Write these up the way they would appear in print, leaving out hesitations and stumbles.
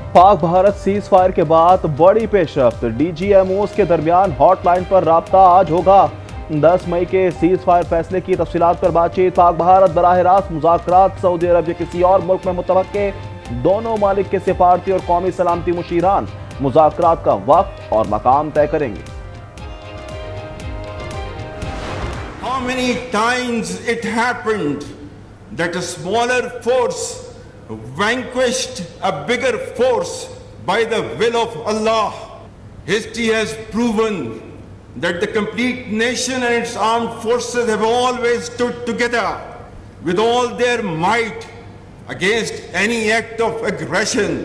Pak Bharat cease fire के बाद बड़ी पेशरफ्त, डीजीएमओस के दरमियान हॉटलाइन पर राब्ता आज होगा। 10 मई के सीज फायर फैसले की तफसीलात पर बातचीत। पाक भारत बराह रास्त मुज़ाकरात सऊदी अरब या किसी और मुल्क में मुतवक्के। दोनों मालिक के सिफारती और कौमी सलामती मुशीरान मुज़ाकरात का वक्त और मकाम तय करेंगे। How many times it happened that a smaller force vanquished a bigger force by the will of Allah. History has proven that the complete nation and its armed forces have always stood together with all their might against any act of aggression.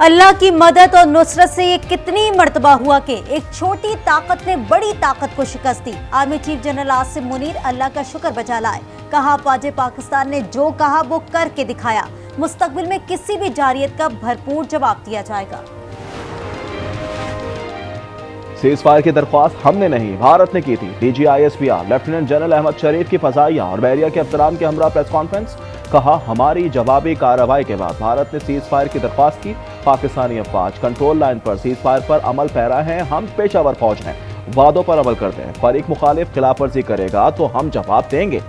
अल्लाह की मदद और नुसरत से ये कितनी मर्तबा हुआ कि एक छोटी ताकत ने बड़ी ताकत को शिकस्त दी। Army chief general Asim Munir अल्लाह का शुक्र बजा लाए। कहा पाजे पाकिस्तान ने जो कहा वो करके दिखाया। मुस्तकबिल में किसी भी जारियत का भरपूर जवाब दिया जाएगा। सीज फायर की दरख्वास्त हमने नहीं, भारत ने की थी। DGISPR लेफ्टिनेंट जनरल अहमद शरीफ की फजाइया और बहरिया के अफसरान के हमरा प्रेस कॉन्फ्रेंस। कहा हमारी जवाबी कार्रवाई के बाद भारत ने सीज फायर की दरख्वास्त की। पाकिस्तानी अफवाज कंट्रोल लाइन पर सीज फायर पर अमल पैरा है। हम पेशावर फौज हैं, वादों पर अमल करते हैं। फरीक मुखालिफ खिलाफ वर्जी करेगा तो हम जवाब देंगे।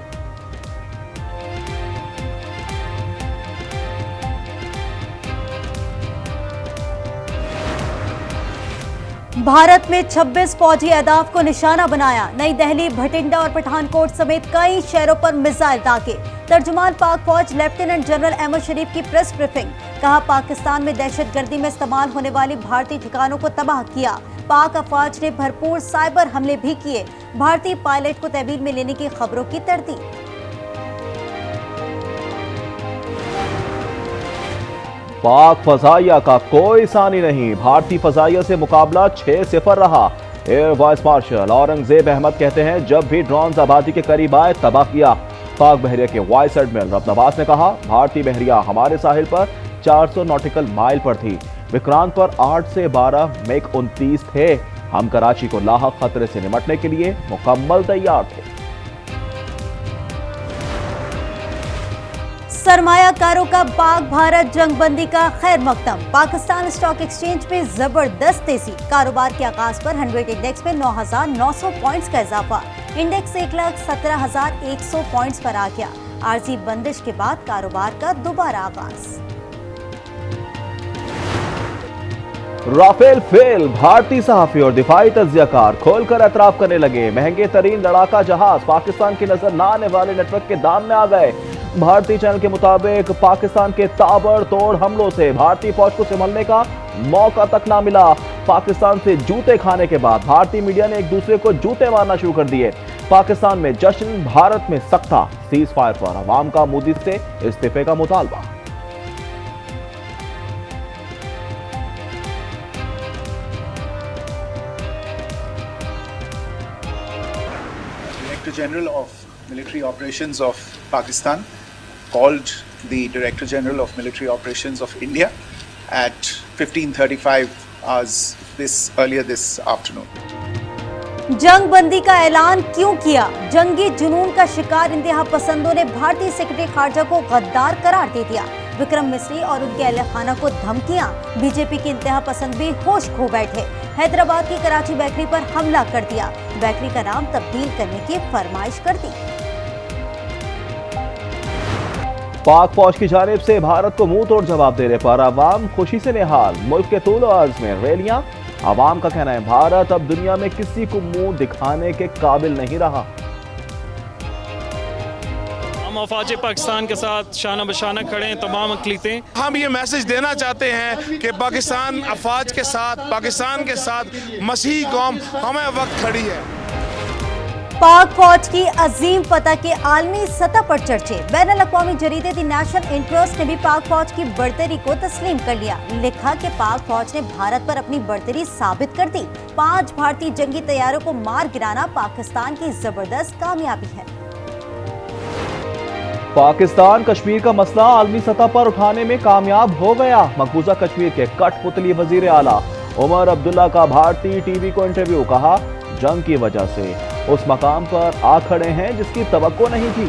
भारत में 26 फौजी अहदाफ को निशाना बनाया। नई दिल्ली, भटिंडा और पठानकोट समेत कई शहरों पर मिसाइल दागे। तर्जुमान पाक फौज लेफ्टिनेंट जनरल अहमद शरीफ की प्रेस ब्रीफिंग। कहा पाकिस्तान में दहशतगर्दी में इस्तेमाल होने वाली भारतीय ठिकानों को तबाह किया। पाक अफवाज ने भरपूर साइबर हमले भी किए। भारतीय पायलट को तहवील में लेने की खबरों की तरदीद। पाक फजाइया का कोई सानी नहीं, भारतीय फजाइया से मुकाबला 6-0 रहा। Air vice marshal Aurangzeb Ahmed कहते हैं जब भी ड्रोन आबादी के करीब आए तबाह किया। पाक बहरिया के वाइस एडमिरल रब्त अब्बास ने कहा भारतीय बहरिया हमारे साहिल पर 400 नॉटिकल माइल पर थी। विक्रांत पर 8 से 12 मिग 29 थे। हम कराची को लाहक खतरे से निपटने के लिए मुकम्मल तैयार थे। सरमायाकारों का पाक भारत जंगबंदी का खैर मकदम। पाकिस्तान स्टॉक एक्सचेंज में जबरदस्त तेजी। कारोबार के आगाज पर 100 इंडेक्स में 9,900 पॉइंट्स का इजाफा। इंडेक्स 1,17,100 पॉइंट्स पर आ गया। आरजी बंदिश के बाद कारोबार का दोबारा आगाज। राफेल फेल, भारतीय सहाफी और दिफाई तज्जियाकार खोलकर एतराफ करने लगे। महंगे तरीन लड़ाका जहाज पाकिस्तान की नजर न आने वाले नेटवर्क के दाम में आ गए। भारतीय चैनल के मुताबिक पाकिस्तान के ताबड़तोड़ हमलों से भारतीय फौज को संभलने का मौका तक ना मिला। पाकिस्तान से जूते खाने के बाद भारतीय मीडिया ने एक दूसरे को जूते मारना शुरू कर दिए। पाकिस्तान में जश्न, भारत में सख्ता। सीज फायर पर अवाम का मोदी से इस्तीफे का मुतालबा। Director General of Military Operations of Pakistan called the Director General of Military Operations of India at 15:35 hours earlier this afternoon. जंगबंदी का ऐलान क्यों किया? जंगी जुनून का शिकार इंतहा पसंदों ने भारतीय सेक्रेटरी खारजा को गद्दार करार दे दिया। विक्रम मिस्री और उनके अहले खाना को धमकियां। बीजेपी के इंतहा पसंद भी होश खो बैठे। हैदराबाद की कराची बेकरी पर हमला कर दिया। बेकरी का नाम तब्दील करने की फरमाइश कर दी। पाक फौज की जानिब से भारत को मुंह तोड़ जवाब देने पर अवाम खुशी से निहाल। मुल्क के तूल अर्ज में रैलियां। अवाम का कहना है भारत अब दुनिया में किसी को मुंह दिखाने के काबिल नहीं रहा। हम अफवाज पाकिस्तान के साथ शाना बशाना खड़े हैं। तमाम अक़लीतें हम ये मैसेज देना चाहते हैं कि पाकिस्तान अफवाज के साथ, पाकिस्तान के साथ मसीही कौम हमें वक्त खड़ी है। पाक फौज की अजीम फतह के आलमी सतह पर चर्चे। बैनुल अक़वामी जरीदे दी नेशनल इंटरेस्ट ने भी पाक फौज की बढ़तरी को तस्लीम कर लिया। लिखा कि पाक फौज ने भारत पर अपनी बढ़तरी साबित कर दी। 5 भारतीय जंगी तैयारों को मार गिराना पाकिस्तान की जबरदस्त कामयाबी है। पाकिस्तान कश्मीर का मसला आलमी सतह पर उठाने में कामयाब हो गया। मकबूजा कश्मीर के कठपुतली वजीर आला उमर अब्दुल्ला का भारतीय टीवी को इंटरव्यू। कहा जंग की वजह से उस मकाम पर आ खड़े हैं जिसकी तवक्को नहीं थी।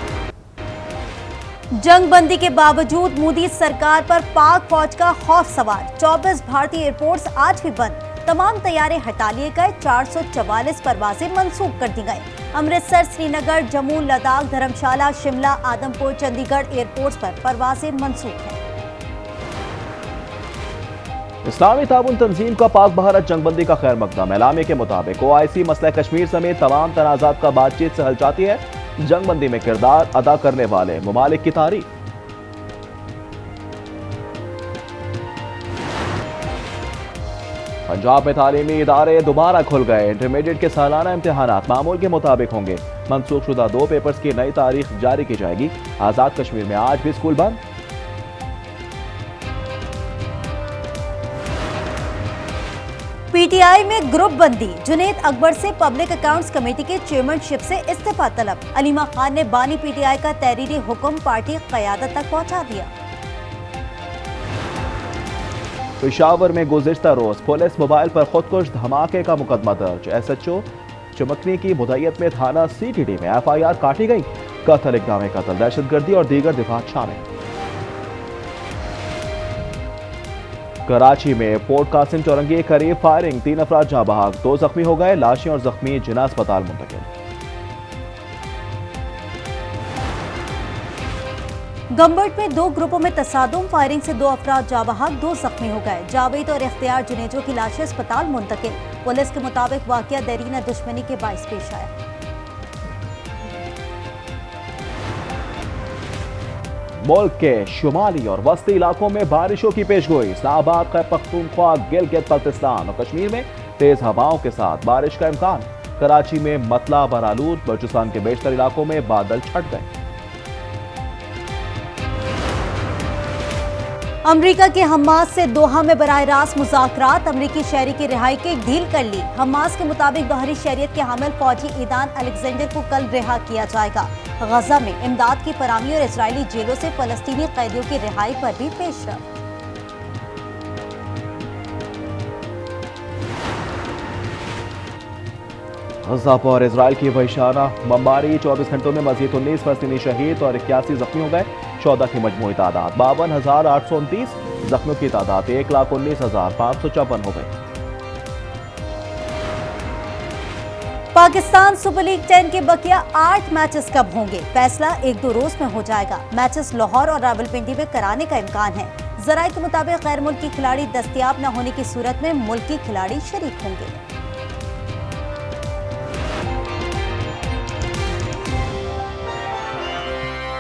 जंगबंदी के बावजूद मोदी सरकार पर पाक फौज का खौफ सवार। 24 भारतीय एयरपोर्ट्स आज भी बंद। तमाम तैयारे हटा लिए गए। 444 परवाजें मंसूख कर दी गई। अमृतसर, श्रीनगर, जम्मू, लद्दाख, धर्मशाला, शिमला, आदमपुर, चंडीगढ़ एयरपोर्ट्स पर परवाजें मंसूख हैं। इस्लामी ताउन तंजीम का पाक भारत जंगबंदी का खैर मकदम। एलामे के मुताबिक OIC मसला कश्मीर समेत तमाम तनाज़ात का बातचीत से हल चाहती है। जंगबंदी में किरदार अदा करने वाले ममालिक की तारीफ। पंजाब में तालीमी इदारे दोबारा खुल गए। इंटरमीडिएट के सालाना इम्तिहानात मामूल के मुताबिक होंगे। मनसूख शुदा 2 पेपर्स की नई तारीख जारी की जाएगी। आजाद कश्मीर में आज भी स्कूल बंद। PTI में ग्रुप बंदी। जुनेद अकबर से पब्लिक अकाउंट्स कमेटी के चेयरमैनशिप से इस्तीफा तलब। अलीमा खान ने बानी PTI का तहरीरी हुक्म पार्टी क़यादत तक पहुंचा दिया। पेशावर में गुज़िश्ता रोज पुलिस मोबाइल पर खुदकुश धमाके का मुकदमा दर्ज। SHO चमकनी की मुद्दईयत में थाना CTD में FIR काटी गई। कत्ल, इक़दाम कत्ल, दहशतगर्दी और दीगर दिफात शामिल। कराची में पोर्ट कासिम चौरंगी के करीब फायरिंग। 3 अफराद जहां बहाक, 2 जख्मी हो गए। लाशें और जख्मी जिना अस्पताल मुंतकिल। गंबट में 2 ग्रुपों में तसादुम। फायरिंग से 2 अफराद जहां बहाक, 2 जख्मी हो गए। जावेद और इख्तियार जुनेजो की लाशें अस्पताल मुंतकिल। पुलिस के मुताबिक वाकया देरीना दुश्मनी के बाइस पेश आया। मुल्क के शुमाली और वस्ती इलाकों में बारिशों की पेशगोई। इस्लामाबाद, खैबर पख्तूनख्वा, गिलगित बल्तिस्तान और कश्मीर में तेज हवाओं के साथ बारिश का इम्कान। कराची में मतला बरालूद, बलूचिस्तान के बेशतर इलाकों में बादल छट गए। अमेरिका के हमास से दोहा में बराह रास्त मुज़ाकरात। अमेरिकी शहरी की रिहाई की डील कर ली। हमास के मुताबिक दोहरी शहरियत के हामिल फौजी ईदान अलेक्जेंडर को कल रिहा किया जाएगा। गजा में इमदाद की फराहमी और इजरायली जेलों से फलस्तीनी कैदियों की रिहाई पर भी पेशरफ। गजा पर इजराइल की वहशाना बमबारी। 24 घंटों में मजीद 19 फलस्तीनी शहीद और 81 जख्मी हो गए। 14 की मजमूई तादाद 52,829। जख्मियों की तादाद 1,19,554 हो गई। पाकिस्तान सुपर लीग 10 के बकिया 8 मैचेस कब होंगे? फैसला 1-2 रोज में हो जाएगा। मैचेस लाहौर और रावलपिंडी में कराने का इम्कान है। जराये के मुताबिक गैर मुल्की खिलाड़ी दस्तयाब न होने की सूरत में मुल्की खिलाड़ी शरीक होंगे।